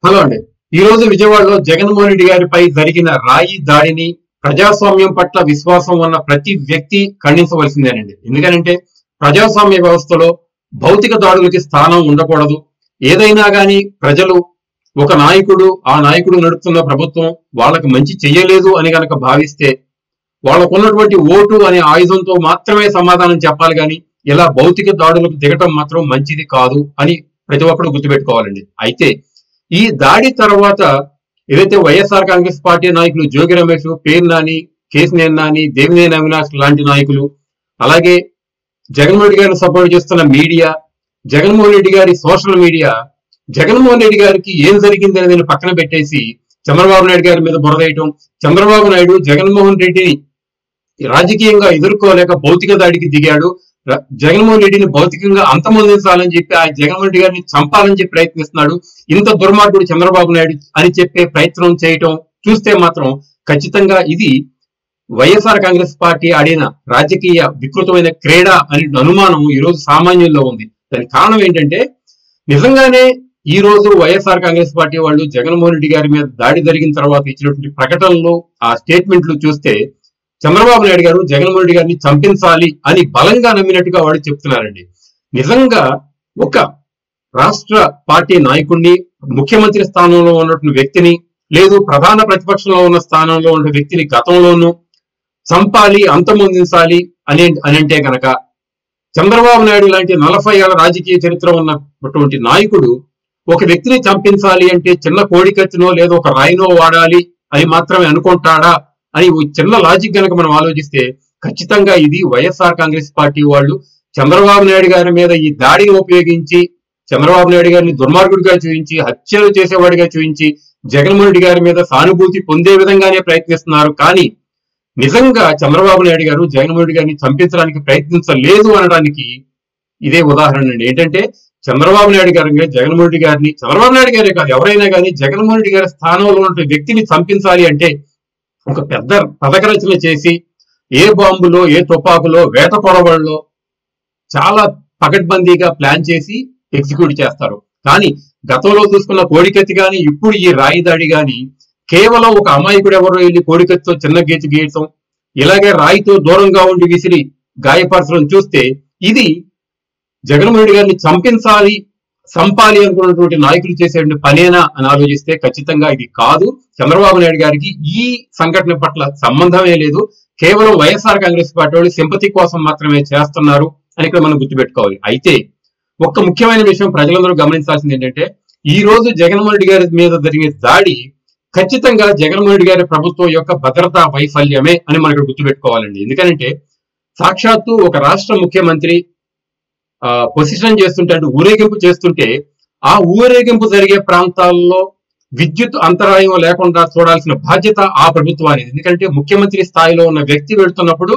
Hello అండి. ఈ రోజు విజయవాడలో జగన్మోహన్ రెడ్డి గారిపై జరిగిన రాయి దాడిని ప్రజాస్వామ్యం పట్ల విశ్వాసం ఉన్న ప్రతి వ్యక్తి ఖండించవలసిందేనండి. ఎందుకనంటే ప్రజాస్వామ్య వ్యవస్థలో భౌతిక దాడులకి స్థానం ఉండకూడదు. ఏదైనా గాని ప్రజలు ఒక నాయకుడు, ఆ నాయకుడు నడుపుతున్న ప్రభుత్వం వాళ్ళకి మంచి చెయ్యలేదు అని గనక భావిస్తే వాళ్ళకున్నటువంటి ఓటు అనే ఆయుధంతో మాత్రమే సమాధానం చెప్పాలి గాని ఇలా భౌతిక దాడులకు దిగటం మాత్రం మంచిది కాదు అని ప్రతి ఒక్కరు గుర్తుపెట్టుకోవాలండి. అయితే ఈ దాడి తర్వాత ఏదైతే వైఎస్ఆర్ కాంగ్రెస్ పార్టీ నాయకులు జోగి రమేష్, పేరు నాని, కేసినేని నాని, దేవినేని అవినాష్ లాంటి నాయకులు, అలాగే జగన్మోహన్ రెడ్డి గారిని సపోర్ట్ చేస్తున్న మీడియా, జగన్మోహన్ రెడ్డి గారి సోషల్ మీడియా జగన్మోహన్ రెడ్డి గారికి ఏం జరిగింది అనేది పక్కన పెట్టేసి చంద్రబాబు నాయుడు గారి మీద బురదేయటం, చంద్రబాబు నాయుడు జగన్మోహన్ రెడ్డిని రాజకీయంగా ఎదుర్కోలేక భౌతిక దాడికి దిగాడు, జగన్మోహన్ రెడ్డిని భౌతికంగా అంతమొందించాలని చెప్పి ఆ జగన్మోహన్ రెడ్డి గారిని చంపాలని చెప్పి ప్రయత్నిస్తున్నాడు, ఇంత దుర్మార్గుడు చంద్రబాబు నాయుడు అని చెప్పే ప్రయత్నం చేయటం చూస్తే మాత్రం ఖచ్చితంగా ఇది వైఎస్ఆర్ కాంగ్రెస్ పార్టీ ఆడిన రాజకీయ వికృతమైన క్రీడ అనే అనుమానం ఈ రోజు సామాన్యుల్లో ఉంది. దానికి కారణం ఏంటంటే నిజంగానే ఈ రోజు వైఎస్ఆర్ కాంగ్రెస్ పార్టీ వాళ్ళు జగన్మోహన్ రెడ్డి గారి మీద దాడి జరిగిన తర్వాత ఇచ్చినటువంటి ప్రకటనలు, ఆ స్టేట్మెంట్లు చూస్తే చంద్రబాబు నాయుడు గారు జగన్మోహన్ రెడ్డి గారిని చంపించాలి అని బలంగా నమ్మినట్టుగా వాడు చెప్తున్నారండి. నిజంగా ఒక రాష్ట్ర పార్టీ నాయకుడిని, ముఖ్యమంత్రి స్థానంలో ఉన్నటువంటి వ్యక్తిని, లేదు ప్రధాన ప్రతిపక్షంలో ఉన్న స్థానంలో ఉన్న వ్యక్తిని గతంలోనూ చంపాలి, అంతమొందించాలి అనంటే గనక చంద్రబాబు నాయుడు లాంటి 40 ఏళ్ల రాజకీయ చరిత్ర ఉన్నటువంటి నాయకుడు ఒక వ్యక్తిని చంపించాలి అంటే చిన్న కోడికత్తినో లేదా ఒక రాయినో వాడాలి అని మాత్రమే అనుకుంటాడా అని చిన్న లాజిక్ గనక మనం ఆలోచిస్తే ఖచ్చితంగా ఇది వైఎస్ఆర్ కాంగ్రెస్ పార్టీ వాళ్ళు చంద్రబాబు నాయుడు గారి మీద ఈ దాడిని ఉపయోగించి చంద్రబాబు నాయుడు గారిని దుర్మార్గుడిగా చూపించి, హత్యలు చేసేవాడిగా చూపించి జగన్మోహన్ రెడ్డి గారి మీద సానుభూతి పొందే విధంగానే ప్రయత్నిస్తున్నారు. కానీ నిజంగా చంద్రబాబు నాయుడు గారు జగన్మోహన్ రెడ్డి గారిని చంపించడానికి ప్రయత్నించలేదు అనడానికి ఇదే ఉదాహరణ అండి. ఏంటంటే చంద్రబాబు నాయుడు గారు జగన్మోహన్ రెడ్డి గారిని, చంద్రబాబు నాయుడు గారే కాదు ఎవరైనా కానీ జగన్మోహన్ రెడ్డి గారి స్థానంలో ఉన్న వ్యక్తిని చంపించాలి అంటే ఒక పెద్ద పథక రచన చేసి ఏ బాంబులో, ఏ తుపాకులో, వేట కొడవల్లో చాలా పకడ్బందీగా ప్లాన్ చేసి ఎగ్జిక్యూట్ చేస్తారు. కానీ గతంలో చూసుకున్న కోడికత్తి కానీ ఇప్పుడు ఈ రాయి దాడి కానీ కేవలం ఒక అమాయకుడు ఎవరో వెళ్ళి కోడికత్తితో చిన్న గీత గీయటం, ఇలాగే రాయితో దూరంగా ఉండి విసిరి గాయపరచడం చూస్తే ఇది జగన్మోహన్ రెడ్డి గారిని చంపించాలి, సంపాలి అనుకున్నటువంటి నాయకులు చేసే పనేనా అని ఆలోచిస్తే ఖచ్చితంగా ఇది కాదు. చంద్రబాబు నాయుడు గారికి ఈ సంఘటన పట్ల సంబంధమే లేదు. కేవలం వైఎస్ఆర్ కాంగ్రెస్ పార్టీ వాళ్ళు సింపతి కోసం మాత్రమే చేస్తున్నారు అని ఇక్కడ మనం గుర్తుపెట్టుకోవాలి. అయితే ఒక్క ముఖ్యమైన విషయం ప్రజలందరూ గమనించాల్సింది ఏంటంటే ఈ రోజు జగన్మోహన్ రెడ్డి గారి మీద జరిగే దాడి ఖచ్చితంగా జగన్మోహన్ రెడ్డి గారి ప్రభుత్వం యొక్క భద్రతా వైఫల్యమే అని మనం ఇక్కడ గుర్తుపెట్టుకోవాలండి. ఎందుకంటే సాక్షాత్తు ఒక రాష్ట్ర ముఖ్యమంత్రి పొజిషన్ చేస్తుంటే, అంటే ఊరేగింపు చేస్తుంటే ఆ ఊరేగింపు జరిగే ప్రాంతాల్లో విద్యుత్ అంతరాయం లేకుండా చూడాల్సిన బాధ్యత ఆ ప్రభుత్వానికి. ఎందుకంటే ముఖ్యమంత్రి స్థాయిలో ఉన్న వ్యక్తి వెళ్తున్నప్పుడు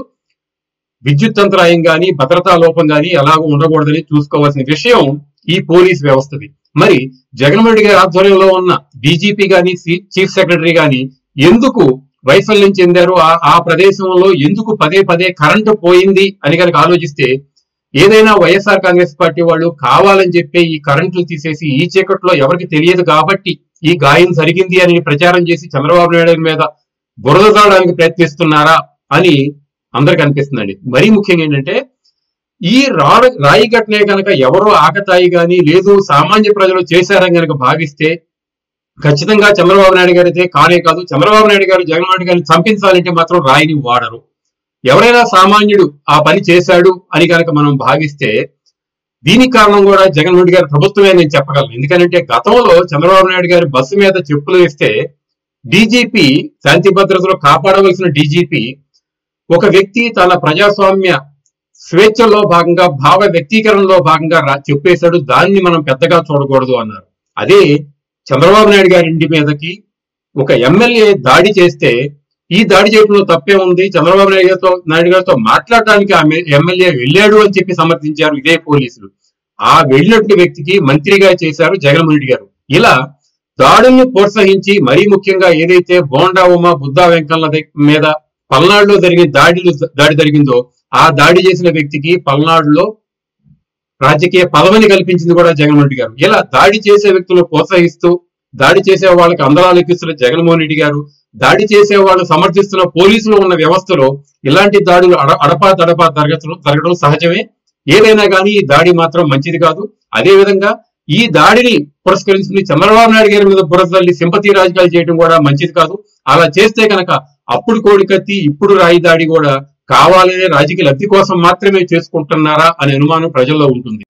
విద్యుత్ అంతరాయం కానీ భద్రతా లోపం కానీ ఎలాగో ఉండకూడదని చూసుకోవాల్సిన విషయం ఈ పోలీస్ వ్యవస్థది. మరి జగన్మోహన్ రెడ్డి గారి ఆధ్వర్యంలో ఉన్న డీజీపీ గాని, చీఫ్ సెక్రటరీ గాని ఎందుకు వైఫల్యం చెందారు, ఆ ప్రదేశంలో ఎందుకు పదే పదే కరెంటు పోయింది అని కనుక ఆలోచిస్తే ఏదైనా వైఎస్ఆర్ కాంగ్రెస్ పార్టీ వాళ్ళు కావాలని చెప్పి ఈ కరెంట్లు తీసేసి ఈ చీకట్లో ఎవరికి తెలియదు కాబట్టి ఈ గాయం జరిగింది అని ప్రచారం చేసి చంద్రబాబు నాయుడు మీద బురద తాడడానికి ప్రయత్నిస్తున్నారా అని అందరికి అనిపిస్తుందండి. మరీ ముఖ్యంగా ఏంటంటే ఈ రాయి ఘటనే కనుక ఎవరో ఆకతాయి కానీ లేదు సామాన్య ప్రజలు చేశారని కనుక భావిస్తే ఖచ్చితంగా చంద్రబాబు నాయుడు గారు అయితే కానే కాదు. చంద్రబాబు నాయుడు గారు జగన్మోహన్ రెడ్డి గారిని చంపించాలంటే మాత్రం రాయిని వాడరు. ఎవరైనా సామాన్యుడు ఆ పని చేశాడు అని కనుక మనం భావిస్తే దీనికి కారణం కూడా జగన్మోహన్ రెడ్డి గారి ప్రభుత్వమే నేను చెప్పగలను. ఎందుకంటే గతంలో చంద్రబాబు నాయుడు గారి బస్సు మీద చెప్పులు వేస్తే డీజీపీ, శాంతి భద్రతలో కాపాడవలసిన డీజీపీ ఒక వ్యక్తి తన ప్రజాస్వామ్య స్వేచ్ఛలో భాగంగా, భావ వ్యక్తీకరణలో భాగంగా చెప్పేశాడు, దాన్ని మనం పెద్దగా చూడకూడదు అన్నారు. అదే చంద్రబాబు నాయుడు గారి ఇంటి మీదకి ఒక ఎమ్మెల్యే దాడి చేస్తే ఈ దాడి చేయడంలో తప్పే ఉంది, చంద్రబాబు నాయుడు గారితో మాట్లాడడానికి ఆ ఎమ్మెల్యే వెళ్ళాడు అని చెప్పి సమర్థించారు ఇదే పోలీసులు. ఆ వెళ్ళినటువంటి వ్యక్తికి మంత్రిగా చేశారు జగన్మోహన్ రెడ్డి గారు. ఇలా దాడులను ప్రోత్సహించి మరీ ముఖ్యంగా ఏదైతే బోండా ఉమ, బుద్ధా వెంకన్న మీద పల్నాడులో జరిగిన దాడి జరిగిందో ఆ దాడి చేసిన వ్యక్తికి పల్నాడులో రాజకీయ పదవిని కల్పించింది కూడా జగన్మోహన్ రెడ్డి గారు. ఇలా దాడి చేసే వ్యక్తులను ప్రోత్సహిస్తూ దాడి చేసే వాళ్ళకి అందలాలు ఎక్కిస్తున్న జగన్మోహన్ రెడ్డి గారు, దాడి చేసే వాళ్ళు సమర్థిస్తున్న పోలీసులు ఉన్న వ్యవస్థలో ఇలాంటి దాడులు అడపా తడపా జరగడం సహజమే. ఏదైనా కానీ ఈ దాడి మాత్రం మంచిది కాదు. అదే విధంగా ఈ దాడిని పురస్కరించుకుని చంద్రబాబు నాయుడు గారి మీద బురదల్లి సింపతి రాజకీయాలు చేయడం కూడా మంచిది కాదు. అలా చేస్తే కనుక అప్పుడు కోడికత్తి ఇప్పుడు రాయి దాడి కూడా కావాలనే రాజకీయ లబ్ధి కోసం మాత్రమే చేసుకుంటున్నారా అనే అనుమానం ప్రజల్లో ఉంటుంది.